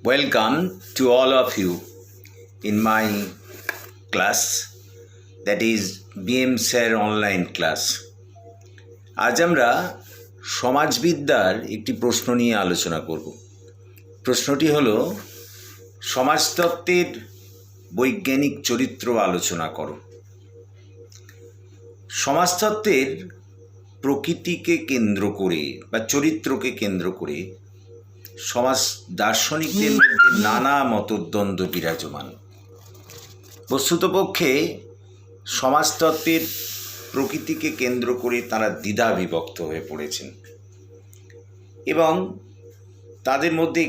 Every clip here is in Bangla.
Welcome to all of you in my class, that is BM Sir online class. আজ আমরা সমাজবিদ্যার একটি প্রশ্ন নিয়ে আলোচনা করব। প্রশ্নটি হলো, সমাজতত্ত্বের বৈজ্ঞানিক চরিত্র আলোচনা করো। সমাজতত্ত্বের প্রকৃতিকে কেন্দ্র করে বা চরিত্রকে কেন্দ্র করে সমাজ দার্শনিকদের মধ্যে নানা মতদ্বন্দ্ব বিরাজমান। বস্তুতপক্ষে সমাজতত্ত্বের প্রকৃতিকে কেন্দ্র করে তারা দ্বিধা বিভক্ত হয়ে পড়েছেন এবং তাদের মধ্যে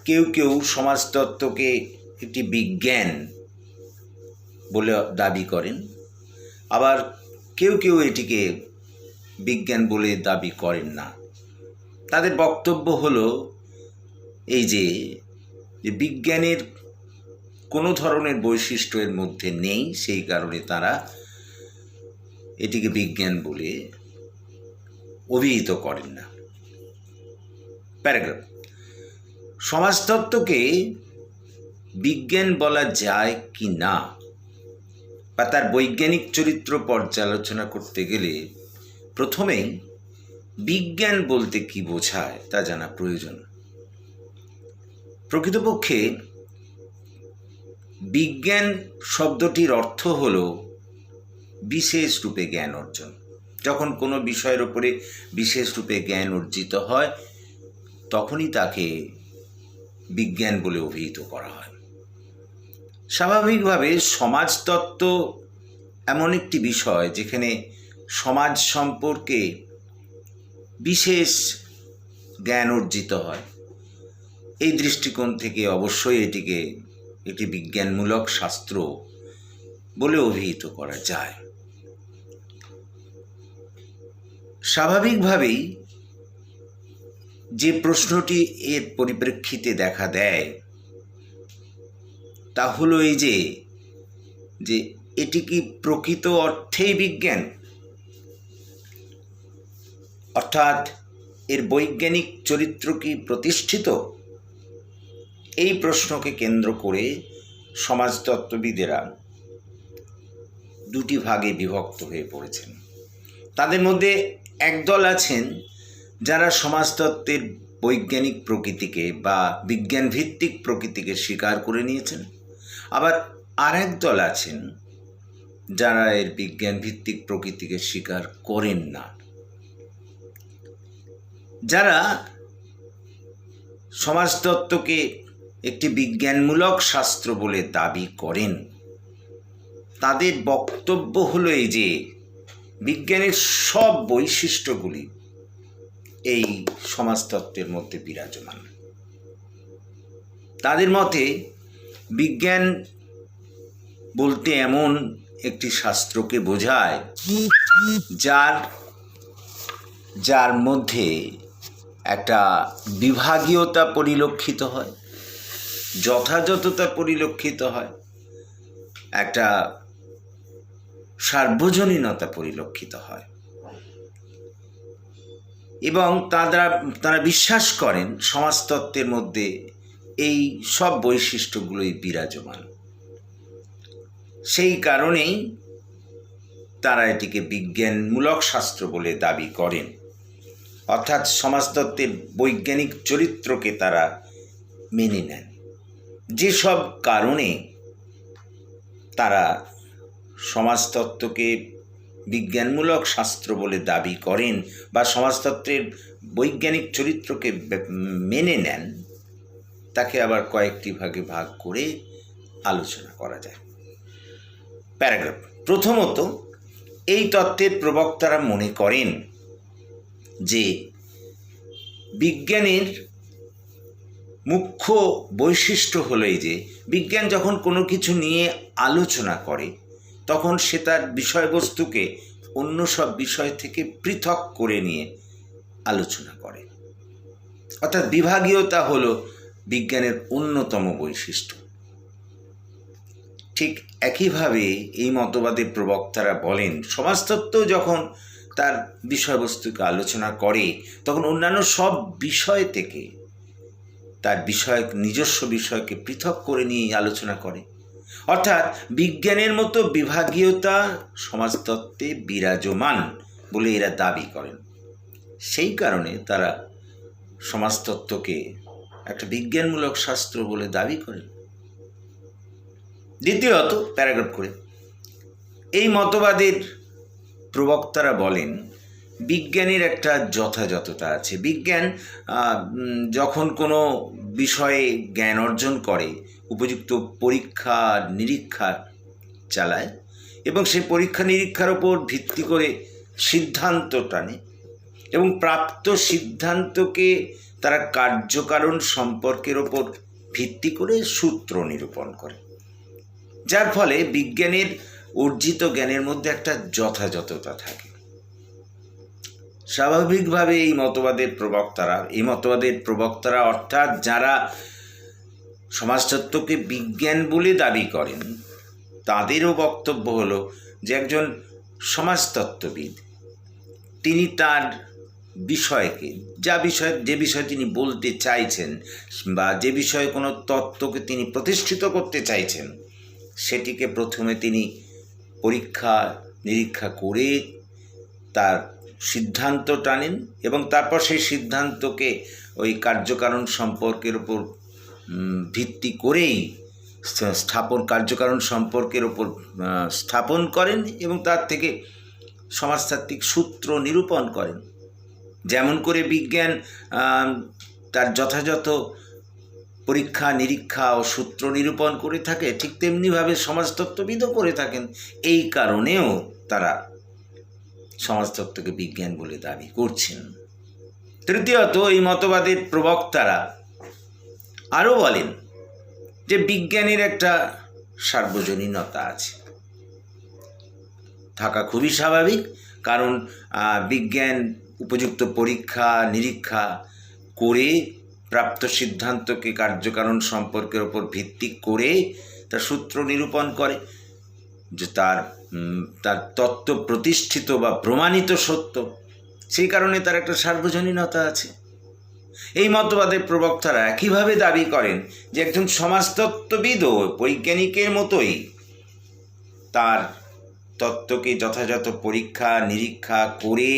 কেউ কেউ সমাজতত্ত্বকে একটি বিজ্ঞান বলে দাবি করেন, আবার কেউ কেউ এটিকে বিজ্ঞান বলে দাবি করেন না। তাদের বক্তব্য হলো এই যে বিজ্ঞানের কোনো ধরনের বৈশিষ্ট্য এর মধ্যে নেই, সেই কারণে তারা এটিকে বিজ্ঞান বলে অভিহিত করেন না। প্যারাগ্রাফ: সমাজতত্ত্বকে বিজ্ঞান বলা যায় কি না বা তার বৈজ্ঞানিক চরিত্র পর্যালোচনা করতে গেলে প্রথমেই বিজ্ঞান বলতে কি বোঝায় তা জানা প্রয়োজন। প্রকৃতপক্ষে বিজ্ঞান শব্দটির অর্থ হল বিশেষ রূপে জ্ঞান অর্জন। যখন কোনো বিষয়ের উপরে বিশেষ রূপে জ্ঞান অর্জিত হয় তখনই তাকে বিজ্ঞান বলে অভিহিত করা হয়। স্বাভাবিকভাবে সমাজতত্ত্ব এমন একটি বিষয় যেখানে সমাজ সম্পর্কে বিশেষ জ্ঞান অর্জিত হয়। এই দৃষ্টিকোণ থেকে অবশ্যই এটিকে একটি বিজ্ঞানমূলক শাস্ত্র বলে অভিহিত করা যায়। স্বাভাবিকভাবেই যে প্রশ্নটি এর পরিপ্রেক্ষিতে দেখা দেয় তা হলো এই যে এটি কি প্রকৃত অর্থেই বিজ্ঞান, অর্থাৎ এর বৈজ্ঞানিক চরিত্র কি প্রতিষ্ঠিত? এই প্রশ্নকে কেন্দ্র করে সমাজতত্ত্ববিদেরা দুটি ভাগে বিভক্ত হয়ে পড়েছেন। তাদের মধ্যে একদল আছেন যারা সমাজতত্ত্বের বৈজ্ঞানিক প্রকৃতিকে বা বিজ্ঞানভিত্তিক প্রকৃতিকে স্বীকার করে নিয়েছেন, আবার আরেক দল আছেন যারা এর বিজ্ঞানভিত্তিক প্রকৃতিকে স্বীকার করেন না। যারা সমাজতত্ত্বকে একটি বিজ্ঞানমূলক শাস্ত্র বলে দাবি করেন তাদের বক্তব্য হলো এই যে বিজ্ঞানের সব বৈশিষ্ট্যগুলি এই সমাজতত্ত্বের মধ্যে বিরাজমান। তাদের মতে বিজ্ঞান বলতে এমন একটি শাস্ত্রকে বোঝায় যার মধ্যে একটা বিভাগীয়তা পরিলক্ষিত হয়, যথাযথতা পরিলক্ষিত হয়, একটা সার্বজনীনতা পরিলক্ষিত হয় এবং তারা বিশ্বাস করেন সমাজতত্ত্বের মধ্যে এই সব বৈশিষ্ট্যগুলোই বিরাজমান। সেই কারণেই তারা এটিকে বিজ্ঞানমূলক শাস্ত্র বলে দাবি করেন, অর্থাৎ সমাজতত্ত্বের বৈজ্ঞানিক চরিত্রকে তারা মেনে নেন। যেসব কারণে তারা সমাজতত্ত্বকে বিজ্ঞানমূলক শাস্ত্র বলে দাবি করেন বা সমাজতত্ত্বের বৈজ্ঞানিক চরিত্রকে মেনে নেন তাকে আবার কয়েকটি ভাগে ভাগ করে আলোচনা করা যায়। প্যারাগ্রাফ: প্রথমত, এই তত্ত্বের প্রবক্তারা মনে করেন যে বিজ্ঞানের মুখ্য বৈশিষ্ট্য হলো এই যে বিজ্ঞান যখন কোনো কিছু নিয়ে আলোচনা করে তখন সে তার বিষয়বস্তুকে অন্য সব বিষয় থেকে পৃথক করে নিয়ে আলোচনা করে, অর্থাৎ বিভাগীয়তা হলো বিজ্ঞানের অন্যতম বৈশিষ্ট্য। ঠিক একইভাবে এই মতবাদের প্রবক্তারা বলেন সমাজতত্ত্ব যখন তার বিষয়বস্তুকে আলোচনা করে তখন অন্যান্য সব বিষয় থেকে তার নিজস্ব বিষয়কে পৃথক করে নিয়ে আলোচনা করে। অর্থাৎ বিজ্ঞানের মতো বিভাগীয়তা সমাজতত্ত্বে বিরাজমান বলে এরা দাবি করেন। সেই কারণে তারা সমাজতত্ত্বকে একটা বিজ্ঞানমূলক শাস্ত্র বলে দাবি করেন। দ্বিতীয়ত, প্যারাগ্রাফ করে এই মতবাদের প্রবক্তারা বলেন বিজ্ঞানের একটা যথাযথতা আছে। বিজ্ঞান যখন কোনো বিষয়ে জ্ঞান অর্জন করে, উপযুক্ত পরীক্ষা নিরীক্ষা চালায় এবং সেই পরীক্ষা নিরীক্ষার ওপর ভিত্তি করে সিদ্ধান্ত টানে এবং প্রাপ্ত সিদ্ধান্তকে তারা কার্যকারণ সম্পর্কের ওপর ভিত্তি করে সূত্র নিরূপণ করে, যার ফলে বিজ্ঞানের অর্জিত জ্ঞানের মধ্যে একটা যথাযথতা থাকে। স্বাভাবিকভাবে এই মতবাদের প্রবক্তারা অর্থাৎ যারা সমাজতত্ত্বকে বিজ্ঞান বলে দাবি করেন, তাদেরও বক্তব্য হলো যে একজন সমাজতত্ত্ববিদ তিনি তার বিষয়কে যে বিষয়ে তিনি বলতে চাইছেন বা যে বিষয়ে কোনো তত্ত্বকে তিনি প্রতিষ্ঠিত করতে চাইছেন, সেটিকে প্রথমে তিনি পরীক্ষা নিরীক্ষা করে তার সিদ্ধান্ত টানেন এবং তারপর সেই সিদ্ধান্তকে ওই কার্যকারণ সম্পর্কের উপর ভিত্তি করেই কার্যকারণ সম্পর্কের ওপর স্থাপন করেন এবং তার থেকে সমাজতাত্ত্বিক সূত্র নিরূপণ করেন। যেমন করে বিজ্ঞান তার যথাযথ পরীক্ষা নিরীক্ষা ও সূত্র নিরূপণ করে থাকে, ঠিক তেমনিভাবে সমাজতত্ত্ববিদও করে থাকেন। এই কারণেও তারা সমাজতত্ত্বকে বিজ্ঞান বলে দাবি করছেন। তৃতীয়ত, এই মতবাদের প্রবক্তারা আরও বলেন যে বিজ্ঞানের একটা সার্বজনীনতা আছে, থাকা খুবই স্বাভাবিক, কারণ বিজ্ঞান উপযুক্ত পরীক্ষা নিরীক্ষা করে প্রাপ্ত সিদ্ধান্তকে কার্যকারণ সম্পর্কের ওপর ভিত্তি করে তার সূত্র নিরূপণ করে যে তার তত্ত্ব প্রতিষ্ঠিত বা প্রমাণিত সত্য, সেই কারণে তার একটা সার্বজনীনতা আছে। এই মতবাদের প্রবক্তারা একইভাবে দাবি করেন যে একজন সমাজতত্ত্ববিদও বৈজ্ঞানিকের মতোই তার তত্ত্বকে যথাযথ পরীক্ষা নিরীক্ষা করে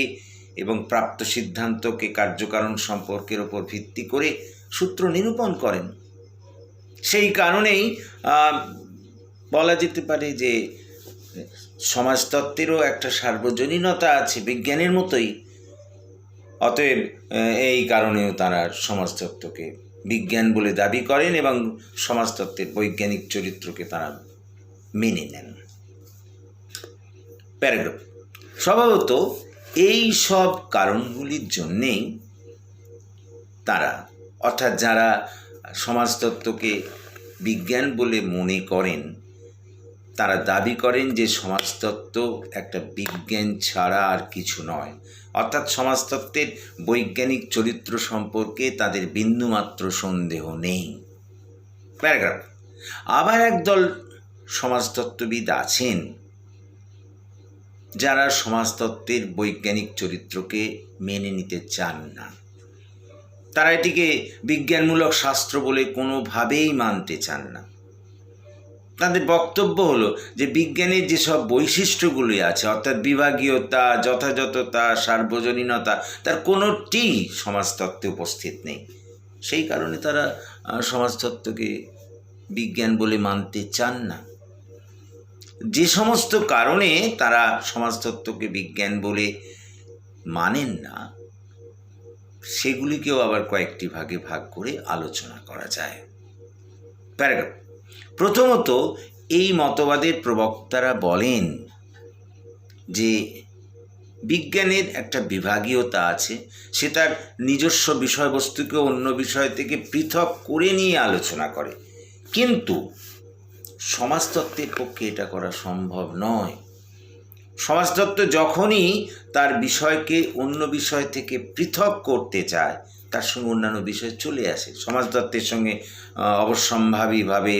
এবং প্রাপ্ত সিদ্ধান্তকে কার্যকারণ সম্পর্কের ওপর ভিত্তি করে সূত্র নিরূপণ করেন। সেই কারণেই বলা যেতে পারে যে সমাজতত্ত্বেরও একটা সার্বজনীনতা আছে বিজ্ঞানের মতোই। অতএব এই কারণেও তারা সমাজতত্ত্বকে বিজ্ঞান বলে দাবি করেন এবং সমাজতত্ত্বের বৈজ্ঞানিক চরিত্রকে তারা মেনে নেন। প্যারাগ্রাফ। স্বভাবত এই সব কারণগুলির জন্যেই তারা, অর্থাৎ যারা সমাজতত্ত্বকে বিজ্ঞান বলে মনে করেন, তারা দাবি করেন যে সমাজতত্ত্ব একটা বিজ্ঞান ছাড়া আর কিছু নয়, অর্থাৎ সমাজতত্ত্বের বৈজ্ঞানিক চরিত্র সম্পর্কে তাদের বিন্দুমাত্র সন্দেহ নেই। প্যারাগ্রাফ। আবার একদল সমাজতত্ত্ববিদ আছেন যারা সমাজতত্ত্বের বৈজ্ঞানিক চরিত্রকে মেনে নিতে চান না। তারা এটিকে বিজ্ঞানমূলক শাস্ত্র বলে কোনোভাবেই মানতে চান না। তাদের বক্তব্য হলো যে বিজ্ঞানের যেসব বৈশিষ্ট্যগুলি আছে, অর্থাৎ বিভাগীয়তা, যথাযথতা, সার্বজনীনতা, তার কোনোটি সমাজতত্ত্বে উপস্থিত নেই। সেই কারণে তারা সমাজতত্ত্বকে বিজ্ঞান বলে মানতে চান না। যে সমস্ত কারণে তারা সমাজতত্ত্বকে বিজ্ঞান বলে মানেন না, সেগুলিকেও আবার কয়েকটি ভাগে ভাগ করে আলোচনা করা যায়। প্যারাগ্রাফ। প্রথমত, এই মতবাদের প্রবক্তারা বলেন যে বিজ্ঞানের একটা বিভাগীয়তা আছে, সে তার নিজস্ব বিষয়বস্তুকে অন্য বিষয় থেকে পৃথক করে নিয়ে আলোচনা করে, কিন্তু সমাজতত্ত্বের পক্ষে এটা করা সম্ভব নয়। সমাজতত্ত্ব যখনই তার বিষয়কে অন্য বিষয় থেকে পৃথক করতে চায়, তার সঙ্গে অন্যান্য বিষয় চলে আসে। সমাজতত্ত্বের সঙ্গে অবশ্যম্ভাবীভাবে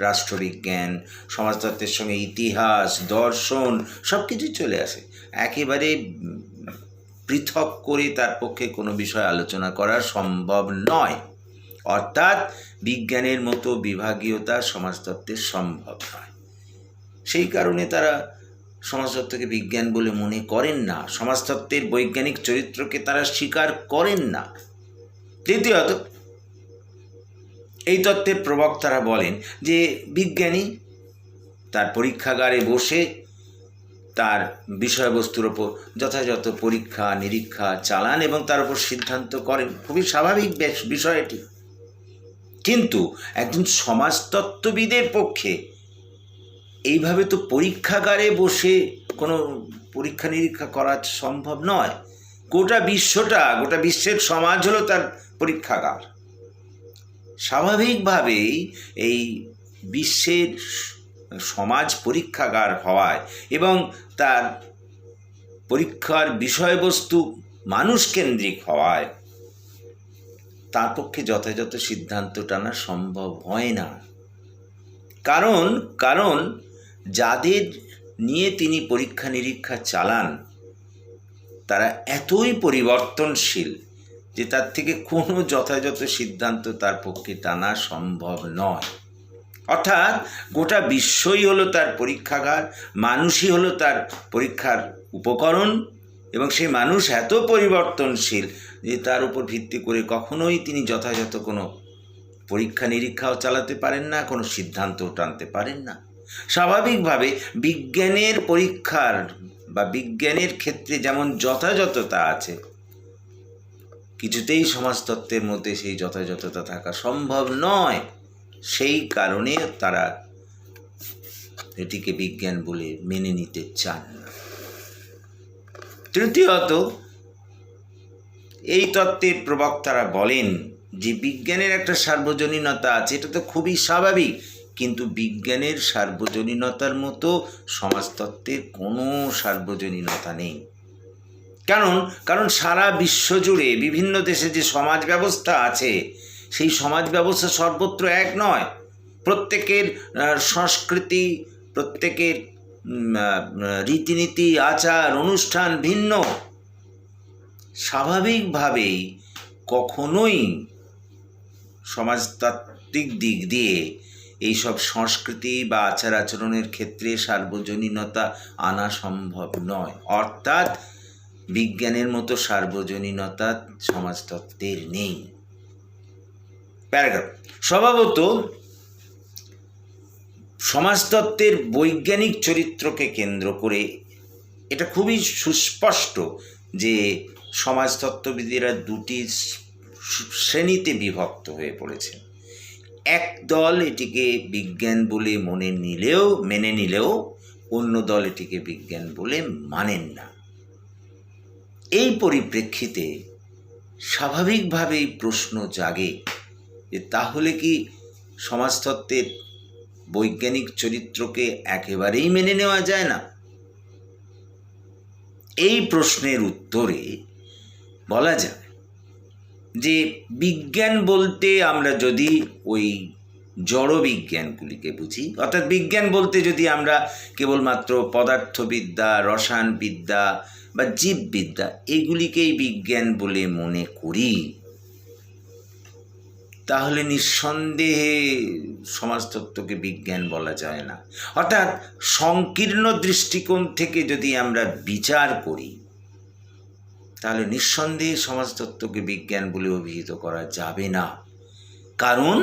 রাষ্ট্রবিজ্ঞান, সমাজতত্ত্বের সঙ্গে ইতিহাস, দর্শন সব কিছুই চলে আসে। একেবারে পৃথক করে তার পক্ষে কোনো বিষয় আলোচনা করা সম্ভব নয়। অর্থাৎ বিজ্ঞানের মতো বিভাগীয়তা সমাজতত্ত্বে সম্ভব নয়। সেই কারণে তারা সমাজতত্ত্বকে বিজ্ঞান বলে মনে করেন না, সমাজতত্ত্বের বৈজ্ঞানিক চরিত্রকে তারা স্বীকার করেন না। দ্বিতীয়ত, এই তত্ত্বের প্রবক্তারা বলেন যে বিজ্ঞানী তার পরীক্ষাগারে বসে তার বিষয়বস্তুর ওপর যথাযথ পরীক্ষা নিরীক্ষা চালান এবং তার উপর সিদ্ধান্ত করেন। খুবই স্বাভাবিক বিষয় এটি। কিন্তু একজন সমাজতত্ত্ববিদের পক্ষে এইভাবে তো পরীক্ষাগারে বসে কোনো পরীক্ষা নিরীক্ষা করা সম্ভব নয়। গোটা বিশ্বের সমাজ হলো তার পরীক্ষাগার। স্বাভাবিকভাবেই এই বিশ্বের সমাজ পরীক্ষাগার হওয়ায় এবং তার পরীক্ষার বিষয়বস্তু মানুষকেন্দ্রিক হওয়ায় তার পক্ষে যথাযথ সিদ্ধান্ত টানা সম্ভব হয় না। কারণ যাদের নিয়ে তিনি পরীক্ষা নিরীক্ষা চালান তারা এতই পরিবর্তনশীল যে তার থেকে কোনো যথাযথ সিদ্ধান্ত তার পক্ষে টানা সম্ভব নয়। অর্থাৎ গোটা বিশ্বই হলো তার পরীক্ষাগার, মানুষই হলো তার পরীক্ষার উপকরণ, এবং সেই মানুষ এত পরিবর্তনশীল যে তার উপর ভিত্তি করে কখনোই তিনি যথাযথ কোনো পরীক্ষা নিরীক্ষাও চালাতে পারেন না, কোনো সিদ্ধান্তও টানতে পারেন না। স্বাভাবিকভাবে বিজ্ঞানের পরীক্ষার বা বিজ্ঞানের ক্ষেত্রে যেমন যথাযথতা আছে, কিছুতেই সমাজতত্ত্বের মধ্যে সেই যথাযথতা থাকা সম্ভব নয়। সেই কারণে তারা এটিকে বিজ্ঞান বলে মেনে নিতে চান না। তৃতীয়ত, এই তত্ত্বের প্রবক্তারা বলেন যে বিজ্ঞানের একটা সার্বজনীনতা আছে, এটা তো খুবই স্বাভাবিক, কিন্তু বিজ্ঞানের সার্বজনীনতার মতো সমাজতত্ত্বের কোনো সার্বজনীনতা নেই। কারণ সারা বিশ্ব জুড়ে বিভিন্ন দেশে যে সমাজ ব্যবস্থা আছে সেই সমাজ ব্যবস্থা সর্বত্র এক নয়। প্রত্যেকের সংস্কৃতি, প্রত্যেকের রীতিনীতি, আচার অনুষ্ঠান ভিন্ন। স্বাভাবিকভাবেই কখনোই সমাজতাত্ত্বিক দিক দিয়ে এইসব সংস্কৃতি বা আচার আচরণের ক্ষেত্রে সার্বজনীনতা আনা সম্ভব নয়। অর্থাৎ বিজ্ঞানের মতো সার্বজনীনতা সমাজতত্ত্বের নেই। প্যারাগ্রাফ। স্বভাবত সমাজতত্ত্বের বৈজ্ঞানিক চরিত্রকে কেন্দ্র করে এটা খুবই সুস্পষ্ট যে সমাজতত্ত্ববিদেরা দুটি শ্রেণীতে বিভক্ত হয়ে পড়েছেন। এক দল এটিকে বিজ্ঞান বলে মেনে নিলেও অন্য দল এটিকে বিজ্ঞান বলে মানেন না। এই পরিপ্রেক্ষিতে স্বাভাবিকভাবেই প্রশ্ন জাগে যে তাহলে কি সমাজতত্ত্বের বৈজ্ঞানিক চরিত্রকে একেবারেই মেনে নেওয়া যায় না? এই প্রশ্নের উত্তরে বলা যায় যে বিজ্ঞান বলতে আমরা যদি ওই জড় বিজ্ঞানগুলিকে বুঝি, অর্থাৎ বিজ্ঞান বলতে যদি আমরা কেবলমাত্র পদার্থবিদ্যা, রসায়নবিদ্যা বা জীববিদ্যা এগুলিকেই বিজ্ঞান বলে মনে করি, তাহলে নিঃসন্দেহে সমাজতত্ত্বকে বিজ্ঞান বলা যায় না। অর্থাৎ সংকীর্ণ দৃষ্টিকোণ থেকে যদি আমরা বিচার করি তাহলে নিঃসন্দেহে সমাজতত্ত্বকে বিজ্ঞান বলে অভিহিত করা যাবে না। কারণ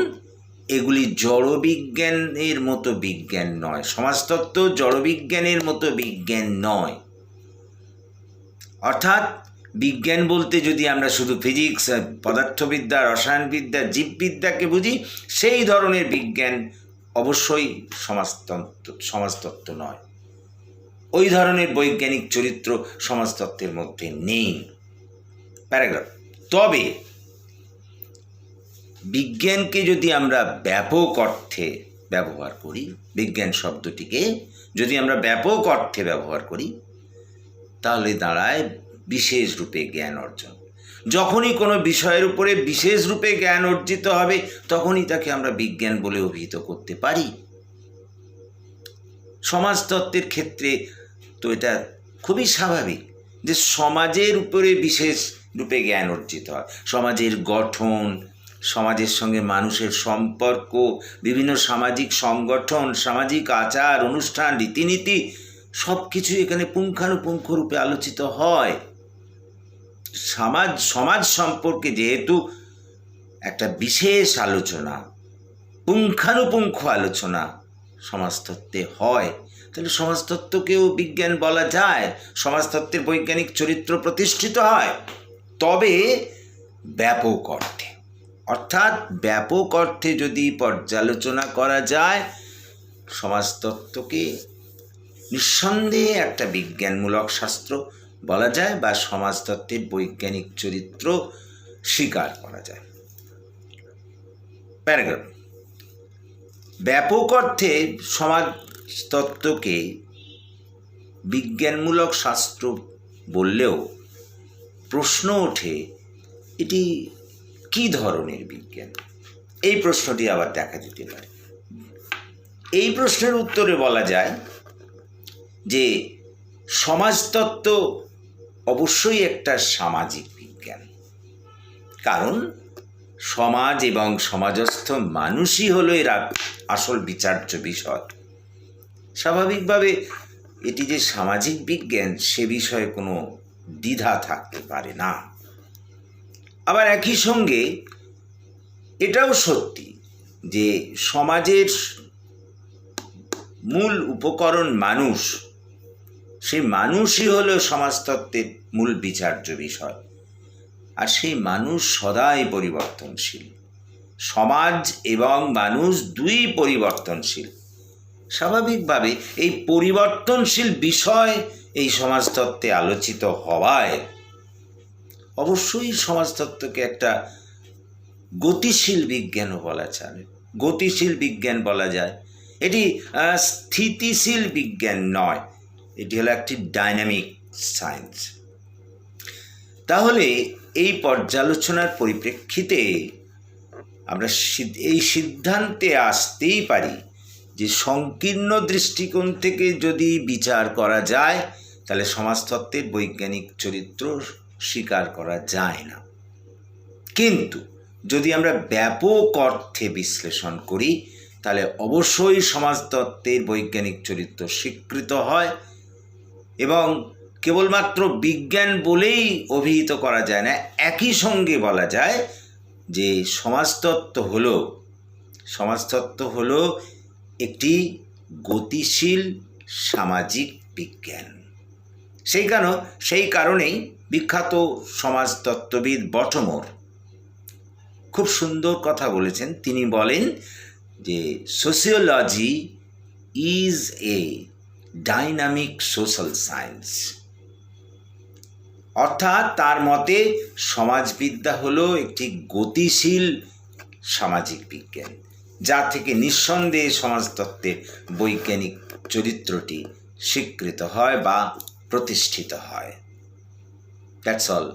এগুলি জড়বিজ্ঞানের মতো বিজ্ঞান নয়। সমাজতত্ত্ব জড়বিজ্ঞানের মতো বিজ্ঞান নয়। অর্থাৎ বিজ্ঞান বলতে যদি আমরা শুধু ফিজিক্স, পদার্থবিদ্যা, রসায়নবিদ্যা, জীববিদ্যাকে বুঝি, সেই ধরনের বিজ্ঞান অবশ্যই সমাজতত্ত্ব নয়। ওই ধরনের বৈজ্ঞানিক চরিত্র সমাজতত্ত্বের মধ্যে নেই। প্যারাগ্রাফ। তবে বিজ্ঞানকে যদি আমরা ব্যাপক অর্থে ব্যবহার করি, বিজ্ঞান শব্দটিকে যদি আমরা ব্যাপক অর্থে ব্যবহার করি তাহলে দাঁড়ায় বিশেষ রূপে জ্ঞান অর্জন। যখনই কোনো বিষয়ের উপরে বিশেষ রূপে জ্ঞান অর্জিত হবে তখনই তাকে আমরা বিজ্ঞান বলে অভিহিত করতে পারি। সমাজতত্ত্বের ক্ষেত্রে তো এটা খুবই স্বাভাবিক যে সমাজের উপরে বিশেষ রূপে জ্ঞান অর্জিত হয়। সমাজের গঠন, সমাজের সঙ্গে মানুষের সম্পর্ক, বিভিন্ন সামাজিক সংগঠন, সামাজিক আচার অনুষ্ঠান, রীতিনীতি সব কিছুই এখানে পুঙ্খানুপুঙ্খ রূপে আলোচিত হয়। সমাজ সম্পর্কে যেহেতু একটা বিশেষ আলোচনা, পুঙ্খানুপুঙ্খ আলোচনা সমাজতত্ত্বে হয়, তাহলে সমাজতত্ত্বকেও বিজ্ঞান বলা যায়, সমাজতত্ত্বের বৈজ্ঞানিক চরিত্র প্রতিষ্ঠিত হয়। তবে ব্যাপক অর্থে, অর্থাৎ ব্যাপক অর্থে যদি পর্যালোচনা করা যায়, সমাজতত্ত্বকে নিঃসন্দেহে একটা বিজ্ঞানমূলক শাস্ত্র বলা যায় বা সমাজতত্ত্বের বৈজ্ঞানিক চরিত্র স্বীকার করা যায়। প্যারাগ্রাফ। ব্যাপক অর্থে সমাজতত্ত্বকে বিজ্ঞানমূলক শাস্ত্র বললেও প্রশ্ন ওঠে, এটি কী ধরনের বিজ্ঞান? এই প্রশ্নটি আবার দেখা দিতে পারে। এই প্রশ্নের উত্তরে বলা যায় যে সমাজতত্ত্ব অবশ্যই একটা সামাজিক বিজ্ঞান, কারণ সমাজ এবং সমাজস্থ মানুষই হলো এর আসল বিচার্য বিষয়। স্বাভাবিকভাবে এটি যে সামাজিক বিজ্ঞান সে বিষয়ে কোনো দ্বিধা থাকতে পারে না। আবার একই সঙ্গে এটাও সত্যি যে সমাজের মূল উপকরণ মানুষ, সেই মানুষই হলো সমাজতত্ত্বের মূল বিচার্য বিষয়। আর সেই মানুষ সদাই পরিবর্তনশীল। সমাজ এবং মানুষ দুই পরিবর্তনশীল। স্বাভাবিকভাবে এই পরিবর্তনশীল বিষয় এই সমাজতত্ত্বে আলোচিত হওয়ায় অবশ্যই সমাজতত্ত্বকে একটা গতিশীল বিজ্ঞানও বলা যায়, গতিশীল বিজ্ঞান বলা যায়। এটি স্থিতিশীল বিজ্ঞান নয়, এটি হলো একটি ডাইনামিক সায়েন্স। তাহলে এই পর্যালোচনার পরিপ্রেক্ষিতে আমরা এই সিদ্ধান্তে আসতেই পারি যে সংকীর্ণ দৃষ্টিকোণ থেকে যদি বিচার করা যায়, তাহলে সমাজতত্ত্বের বৈজ্ঞানিক চরিত্র স্বীকার করা যায় না। কিন্তু যদি আমরা ব্যাপক অর্থে বিশ্লেষণ করি, তাহলে অবশ্যই সমাজতত্ত্বের বৈজ্ঞানিক চরিত্র স্বীকৃত হয় এবং কেবলমাত্র বিজ্ঞান বলেই অভিহিত করা যায় না। একই সঙ্গে বলা যায় যে সমাজতত্ত্ব হলো একটি গতিশীল সামাজিক বিজ্ঞান। সেই কারণেই বিখ্যাত সমাজতত্ত্ববিদ বটমোর খুব সুন্দর কথা বলেছেন। তিনি বলেন যে sociology is a dynamic social science. অর্থাৎ তার মতে সমাজবিদ্যা হলো একটি গতিশীল সামাজিক বিজ্ঞান, যা থেকে নিঃসন্দেহে সমাজতত্ত্বের বৈজ্ঞানিক চরিত্রটি স্বীকৃত হয় বা প্রতিষ্ঠিত হয়। That's all.